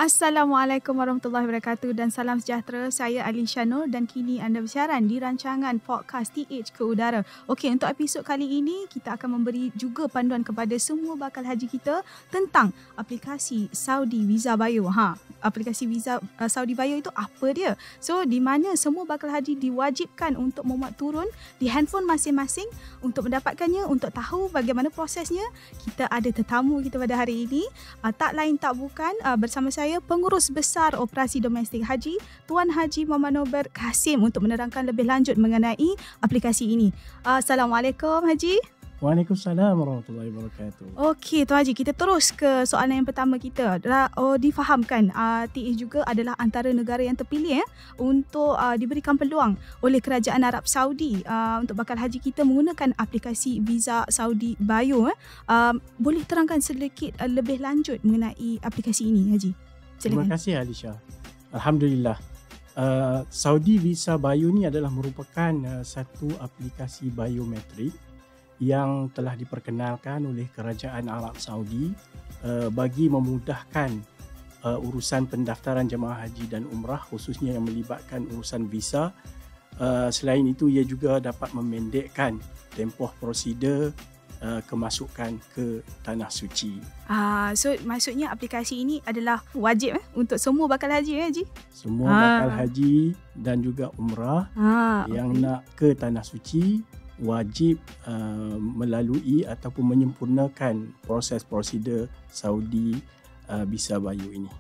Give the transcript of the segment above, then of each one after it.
Assalamualaikum warahmatullahi wabarakatuh dan salam sejahtera. Saya Alisha Nur dan kini anda bersiaran di rancangan podcast TH ke Udara. Okey, untuk episod kali ini kita akan memberi juga panduan kepada semua bakal haji kita tentang aplikasi Saudi Visa Bio. Aplikasi Visa Saudi Bio itu apa dia? So, di mana semua bakal haji diwajibkan untuk memuat turun di handphone masing-masing untuk mendapatkannya, untuk tahu bagaimana prosesnya. Kita ada tetamu kita pada hari ini. Tak lain tak bukan bersama saya Pengurus Besar Operasi Domestik Haji Tuan Haji Muhammad Nober Kasim untuk menerangkan lebih lanjut mengenai aplikasi ini. Assalamualaikum Haji. Waalaikumsalam warahmatullahi wabarakatuh. Okey Tuan Haji, kita terus ke soalan yang pertama kita. Difahamkan TH juga adalah antara negara yang terpilih untuk diberikan peluang oleh Kerajaan Arab Saudi untuk bakal haji kita menggunakan aplikasi Visa Saudi Bio. Boleh terangkan sedikit lebih lanjut mengenai aplikasi ini Haji? Silakan. Terima kasih Alisha. Alhamdulillah. Saudi Visa Bio ni adalah merupakan satu aplikasi biometrik yang telah diperkenalkan oleh Kerajaan Arab Saudi bagi memudahkan urusan pendaftaran jemaah haji dan umrah, khususnya yang melibatkan urusan visa. Selain itu, ia juga dapat memendekkan tempoh prosedur kemasukan ke Tanah Suci. So maksudnya aplikasi ini adalah wajib untuk semua bakal haji Haji? Semua bakal haji dan juga umrah yang nak ke Tanah Suci wajib melalui ataupun menyempurnakan proses prosedur Saudi Visa Bio ini.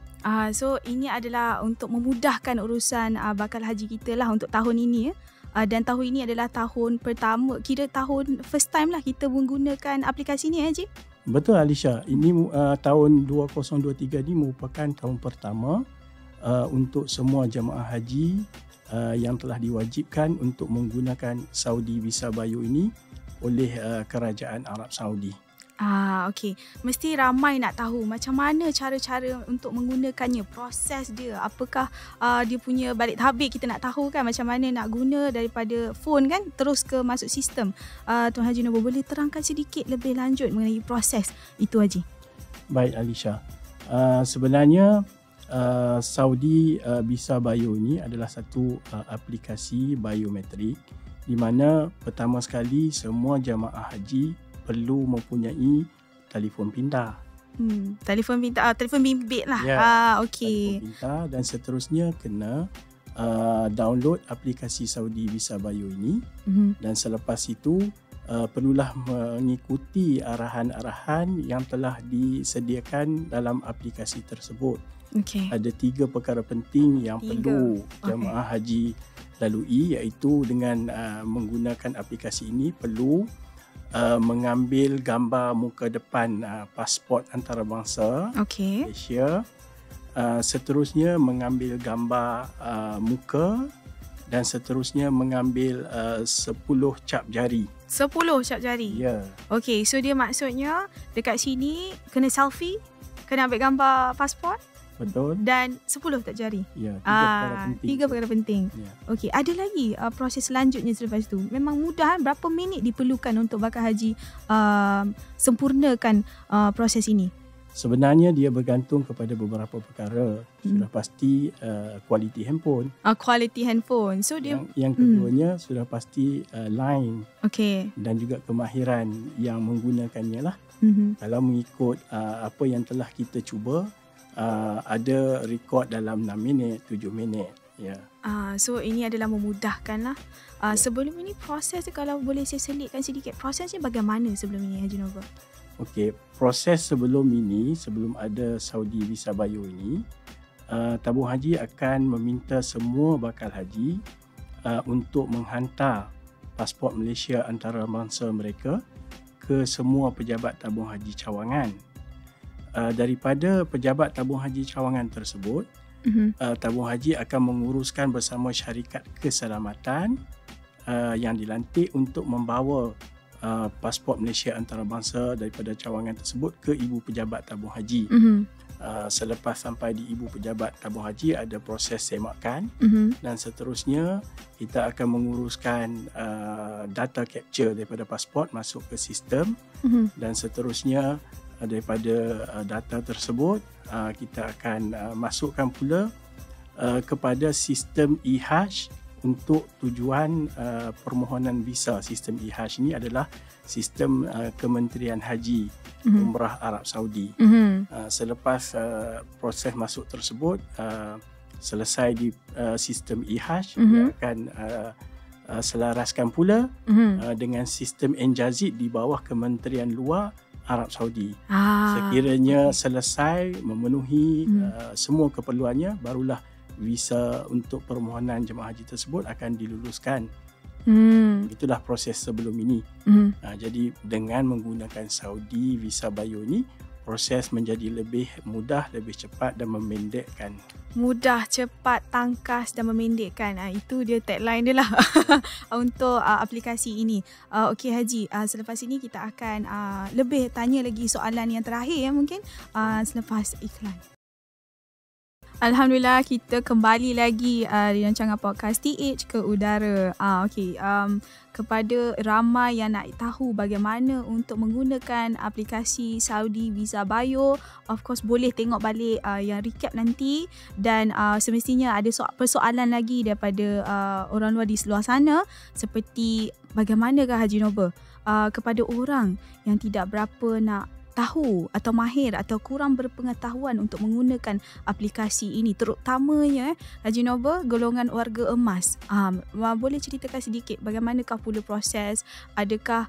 So ini adalah untuk memudahkan urusan bakal haji kita lah untuk tahun ini ya. Dan tahun ini adalah tahun pertama, kira tahun first time lah kita menggunakan aplikasi ni Haji? Betul Alisha, ini tahun 2023 ni merupakan tahun pertama untuk semua jemaah haji yang telah diwajibkan untuk menggunakan Saudi Visa Bio ini oleh Kerajaan Arab Saudi. Okey. Mesti ramai nak tahu macam mana cara-cara untuk menggunakannya, proses dia. Apakah dia punya balik tabir, kita nak tahu kan macam mana nak guna daripada phone kan terus ke masuk sistem. Tuan Haji Nober boleh terangkan sedikit lebih lanjut mengenai proses itu Haji? Baik Alisha. Sebenarnya Saudi Visa Bio ini adalah satu aplikasi biometrik di mana pertama sekali semua jemaah haji perlu mempunyai telefon pintar. Telefon pintar, telefon bimbit lah. Ya, okey. Telefon pintar dan seterusnya kena download aplikasi Saudi Visa Bio ini. Dan selepas itu perlulah mengikuti arahan-arahan yang telah disediakan dalam aplikasi tersebut. Okay. Ada 3 perkara penting yang perlu jemaah haji lalui, iaitu dengan menggunakan aplikasi ini perlu mengambil gambar muka depan pasport antarabangsa Malaysia. Seterusnya mengambil gambar muka dan seterusnya mengambil 10 cap jari. 10 cap jari? Ya. Okey, so dia maksudnya dekat sini kena selfie, kena ambil gambar pasport. Betul. Dan 10 tak jari. Ya, 3 perkara penting. 3 perkara penting. Ya. Okey, ada lagi proses selanjutnya selepas tu. Memang mudah, berapa minit diperlukan untuk bakal haji sempurnakan proses ini? Sebenarnya dia bergantung kepada beberapa perkara. Sudah pasti kualiti handphone. Kualiti handphone. So dia yang keduanya sudah pasti line. Okey. Dan juga kemahiran yang menggunakannya lah. Kalau mengikut apa yang telah kita cuba, ada rekod dalam 6 minit, 7 minit. Ya. So ini adalah memudahkan lah. Sebelum ini proses, kalau boleh saya selitkan sedikit, prosesnya bagaimana sebelum ini Haji Nober? Okey, proses sebelum ini, sebelum ada Saudi Visa Bio ini, tabung haji akan meminta semua bakal haji untuk menghantar pasport Malaysia antarabangsa mereka ke semua pejabat tabung haji cawangan. Daripada pejabat tabung haji cawangan tersebut, tabung haji akan menguruskan bersama syarikat keselamatan yang dilantik untuk membawa pasport Malaysia antarabangsa daripada cawangan tersebut ke ibu pejabat tabung haji. Selepas sampai di ibu pejabat tabung haji, ada proses semakan dan seterusnya kita akan menguruskan data capture daripada pasport masuk ke sistem dan seterusnya daripada data tersebut kita akan masukkan pula kepada sistem e-Hajj untuk tujuan permohonan visa. Sistem e-Hajj ini adalah sistem Kementerian Haji Umrah Arab Saudi. Selepas proses masuk tersebut selesai di sistem e-Hajj, dia akan selaraskan pula dengan sistem Enjazid di bawah Kementerian Luar Arab Saudi. Sekiranya selesai memenuhi semua keperluannya, barulah visa untuk permohonan jemaah haji tersebut akan diluluskan. Itulah proses sebelum ini. Jadi dengan menggunakan Saudi Visa Bio ni, proses menjadi lebih mudah, lebih cepat dan memendekkan. Mudah, cepat, tangkas dan memendekkan. Itu dia tagline dia lah untuk aplikasi ini. Okey Haji, selepas ini kita akan lebih tanya lagi soalan yang terakhir mungkin selepas iklan. Alhamdulillah, kita kembali lagi di rancangan podcast TH ke Udara. Kepada ramai yang nak tahu bagaimana untuk menggunakan aplikasi Saudi Visa Bio, of course boleh tengok balik yang recap nanti, dan semestinya ada persoalan lagi daripada orang luar di luar sana, seperti bagaimanakah Haji Nobel kepada orang yang tidak berapa nak tahu atau mahir atau kurang berpengetahuan untuk menggunakan aplikasi ini, terutamanya Haji Nobel golongan warga emas. Boleh ceritakan sedikit bagaimanakah pula proses? Adakah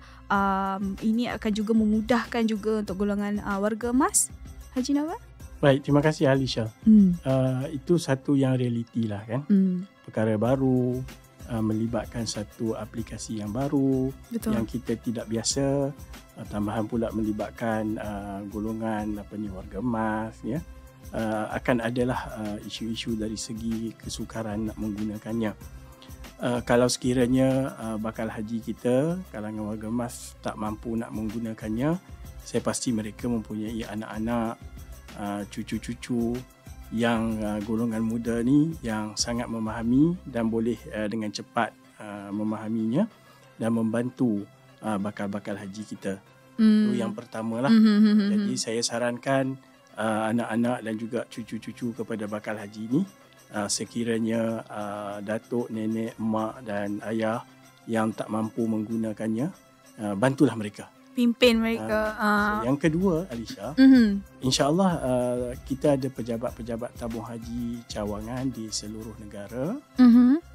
ini akan juga memudahkan juga untuk golongan warga emas, Haji Nobel? Baik, terima kasih Alisha. Itu satu yang realiti lah kan. Perkara baru, melibatkan satu aplikasi yang baru. Betul. Yang kita tidak biasa, tambahan pula melibatkan golongan warga emas, ya. Akan adalah isu-isu dari segi kesukaran nak menggunakannya. Kalau sekiranya bakal haji kita kalangan warga emas tak mampu nak menggunakannya, saya pasti mereka mempunyai anak-anak, cucu-cucu yang golongan muda ni yang sangat memahami dan boleh dengan cepat memahaminya dan membantu bakal-bakal haji kita. Itu yang pertamalah. Jadi saya sarankan anak-anak dan juga cucu-cucu kepada bakal haji ni, sekiranya datuk, nenek, mak dan ayah yang tak mampu menggunakannya, bantulah mereka. Pimpin mereka. Yang kedua, Alisha, insya-Allah kita ada pejabat-pejabat tabung haji cawangan di seluruh negara,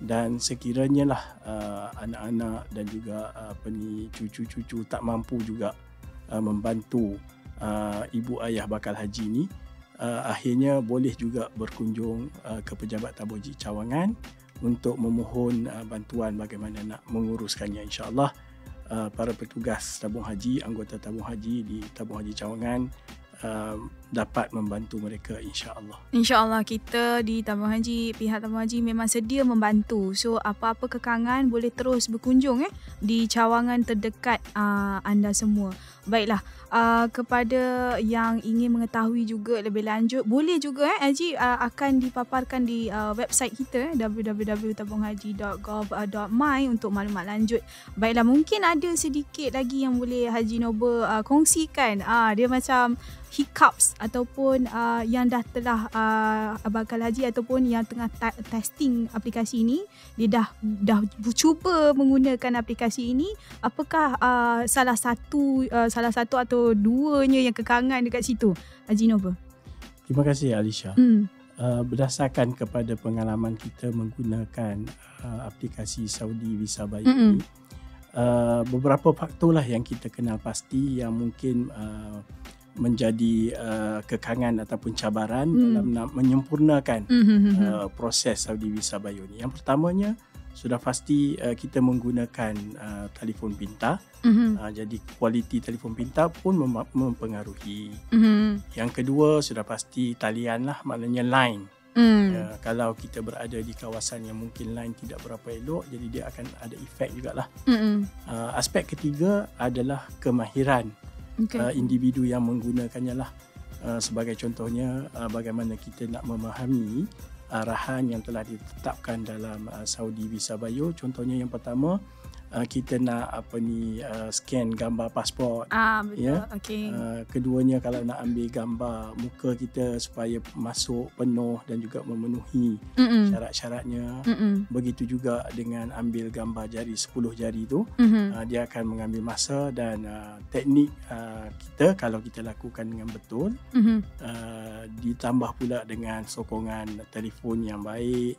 dan sekiranya lah anak-anak dan juga cucu-cucu tak mampu juga membantu ibu ayah bakal haji ni, akhirnya boleh juga berkunjung ke pejabat tabung haji cawangan untuk memohon bantuan bagaimana nak menguruskannya. InsyaAllah para petugas tabung haji, anggota tabung haji di tabung haji cawangan dapat membantu mereka, insya-Allah. Insya-Allah, kita di tabung haji, pihak tabung haji memang sedia membantu. So apa-apa kekangan boleh terus berkunjung di cawangan terdekat anda semua. Baiklah, kepada yang ingin mengetahui juga lebih lanjut, boleh juga Haji akan dipaparkan di website kita www.tabunghaji.gov.my untuk maklumat lanjut. Baiklah, mungkin ada sedikit lagi yang boleh Haji Nobel kongsikan. Dia macam hiccups ataupun yang dah telah bakal haji ataupun yang tengah testing aplikasi ini, dia dah cuba menggunakan aplikasi ini. Apakah salah satu atau duanya yang kekangan dekat situ, Haji Nobel? Terima kasih Alisha. Berdasarkan kepada pengalaman kita menggunakan aplikasi Saudi Visa Bio ini, beberapa faktor lah yang kita kenal pasti yang mungkin menjadi kekangan ataupun cabaran dalam nak menyempurnakan proses Saudi Visa Bio ni. Yang pertamanya, sudah pasti kita menggunakan telefon pintar. Jadi kualiti telefon pintar pun mempengaruhi. Yang kedua, sudah pasti talian lah, maknanya line. Kalau kita berada di kawasan yang mungkin line tidak berapa elok, jadi dia akan ada efek jugalah. Aspek ketiga adalah kemahiran individu yang menggunakannya lah. Sebagai contohnya, bagaimana kita nak memahami arahan yang telah ditetapkan dalam Saudi Visa Bio. Contohnya yang pertama, kita nak scan gambar pasport. Betul. Ya. Okey. Keduanya kalau nak ambil gambar muka kita supaya masuk penuh dan juga memenuhi syarat-syaratnya. Begitu juga dengan ambil gambar jari 10 jari tu, dia akan mengambil masa dan teknik kita kalau kita lakukan dengan betul, ditambah pula dengan sokongan telefon yang baik,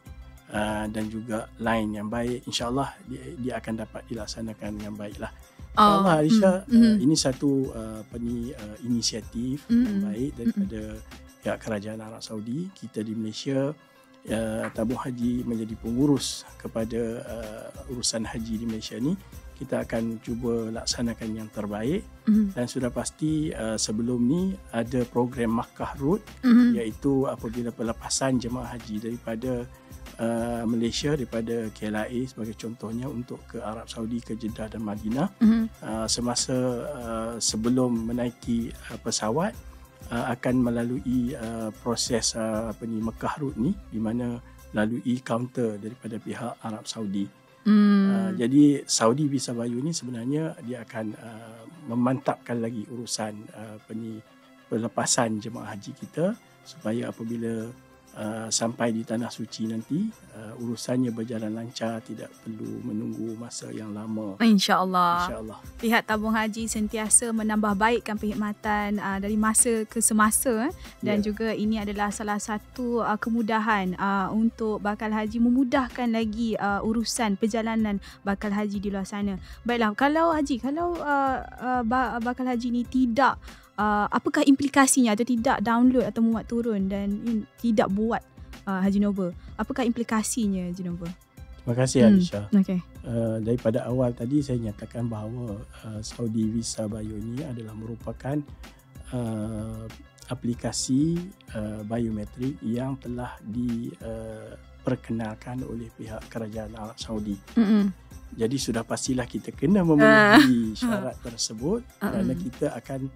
dan juga line yang baik, insyaAllah dia akan dapat dilaksanakan dengan baiklah. InsyaAllah Alisha, ini satu inisiatif yang baik daripada pihak Kerajaan Arab Saudi. Kita di Malaysia, tabung haji menjadi pengurus kepada urusan haji di Malaysia ni. Kita akan cuba laksanakan yang terbaik, dan sudah pasti sebelum ni ada program Makkah Route, iaitu apabila pelepasan jemaah haji daripada Malaysia, daripada KLIA sebagai contohnya untuk ke Arab Saudi, ke Jeddah dan Madinah, semasa sebelum menaiki pesawat akan melalui proses Makkah Route ni, di mana melalui kaunter daripada pihak Arab Saudi. Jadi Saudi Visa Bayu ni sebenarnya dia akan memantapkan lagi urusan pelepasan jemaah haji kita, supaya apabila sampai di Tanah Suci nanti urusannya berjalan lancar, tidak perlu menunggu masa yang lama. InsyaAllah. InsyaAllah. Pihak tabung haji sentiasa menambah baikkan perkhidmatan dari masa ke semasa, dan juga ini adalah salah satu kemudahan untuk bakal haji, memudahkan lagi urusan perjalanan bakal haji di luar sana. Baiklah, kalau bakal haji ni tidak, apakah implikasinya, atau tidak download atau muat turun dan tidak buat Haji Nova, apakah implikasinya Haji Nova? Terima kasih Alisha. Okay. Daripada awal tadi saya nyatakan bahawa Saudi Visa Bayu ini adalah merupakan aplikasi biometrik yang telah diperkenalkan oleh pihak Kerajaan Arab Saudi. Jadi sudah pastilah kita kena memenuhi syarat tersebut, kerana kita akan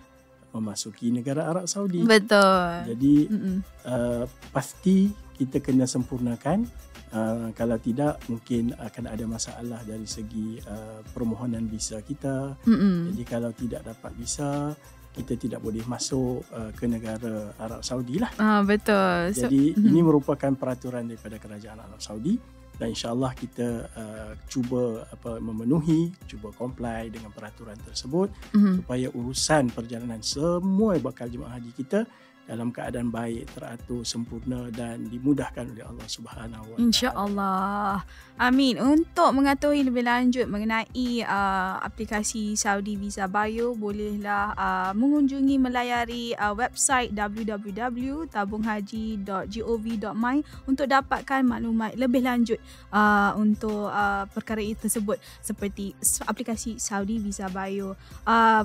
memasuki negara Arab Saudi. Betul. Jadi pasti kita kena sempurnakan. Kalau tidak, mungkin akan ada masalah dari segi permohonan visa kita. Jadi kalau tidak dapat visa, kita tidak boleh masuk ke negara Arab Saudi lah. Betul. Jadi ini merupakan peraturan daripada Kerajaan Arab Saudi, dan insyaAllah kita cuba memenuhi, cuba comply dengan peraturan tersebut, supaya urusan perjalanan semua bakal jemaah haji kita dalam keadaan baik, teratur, sempurna dan dimudahkan oleh Allah Subhanahu Wa Taala. InsyaAllah. Amin. Untuk mengetahui lebih lanjut mengenai aplikasi Saudi Visa Bayu, bolehlah mengunjungi melayari website www.tabunghaji.gov.my untuk dapatkan maklumat lebih lanjut untuk perkara tersebut, seperti aplikasi Saudi Visa Bayu.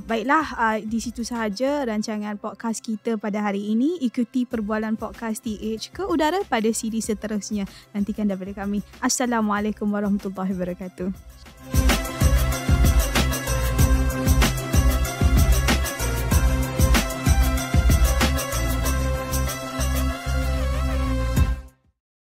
Baiklah, di situ sahaja rancangan podcast kita pada hari ini. Ikuti perbualan podcast TH ke udara pada CD seterusnya. Nantikan daripada kami. Assalamualaikum warahmatullahi wabarakatuh.